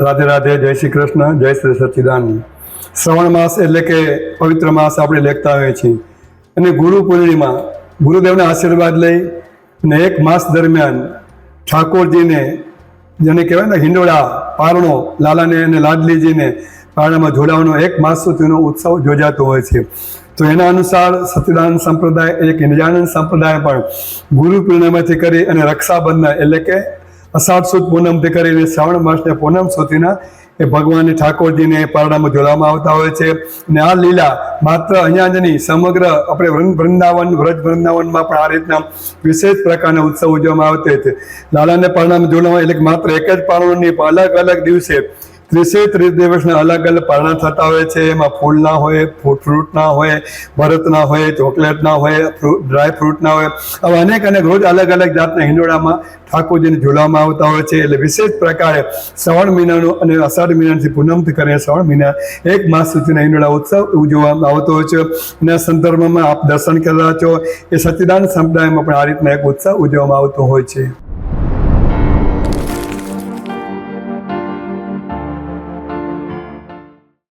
રાધે રાધે, જય શ્રી કૃષ્ણ, જય શ્રી સચ્ચિદાનંદ. શ્રવણ માસ એટલે કે પવિત્ર માસ આપણે લેખતા હોઈએ છીએ અને ગુરુ પૂર્ણિમા ગુરુદેવના આશીર્વાદ લઈ અને એક માસ દરમિયાન ઠાકોરજીને જેને કહેવાય ને હિંડોળા પારણો લાલાને અને લાડલીજીને પારણામાં જોડાવાનો એક માસ સુધીનો ઉત્સવ યોજાતો હોય છે. તો એના અનુસાર સચ્ચિદાનંદ સંપ્રદાય એટલે કે નિજાનંદ સંપ્રદાય પણ ગુરુ પૂર્ણિમાથી કરી અને રક્ષાબંધન એટલે કે અષાઢ સુદ પૂનમથી કરીને શ્રાવણ માસને પૂનમ સુધીના એ ભગવાન ઠાકોરજીને પારણામાં જોડવામાં આવતા હોય છે. અને આ લીલા માત્ર અહીંયા જ નહીં, સમગ્ર આપણે વૃંદાવન વ્રજ વૃંદાવનમાં પણ આ રીતના વિશેષ પ્રકારના ઉત્સવ ઉજવવામાં આવતા છે. લાલાને પારણામાં જોડવામાં એટલે માત્ર એક જ પારણું નહીં, પણ અલગ અલગ દિવસે 30 દિવસના અલગ અલગ પારણા થતા હોય છે. એમાં ફૂલના હોય, ફ્રૂટના હોય, ભરતના હોય, ચોકલેટના હોય, ડ્રાય ફ્રૂટના હોય, આવા અનેક રોજ અલગ અલગ જાતના હિંડોળામાં ઠાકોરજીને ઝૂલવામાં આવતા હોય છે. એટલે વિશેષ પ્રકારે શ્રાવણ મહિનાનું અને અષાઢ મહિનાથી પૂનમથી કરીને શ્રાવણ મહિના એક માસ સુધીના હિંડોળા ઉત્સવ ઉજવવામાં આવતો હોય છે. એના સંદર્ભમાં આપ દર્શન કરી રહ્યા છો એ સચ્ચિદાનંદ સંપ્રદાયમાં પણ આ રીતના એક ઉત્સવ ઉજવવામાં આવતો હોય છે.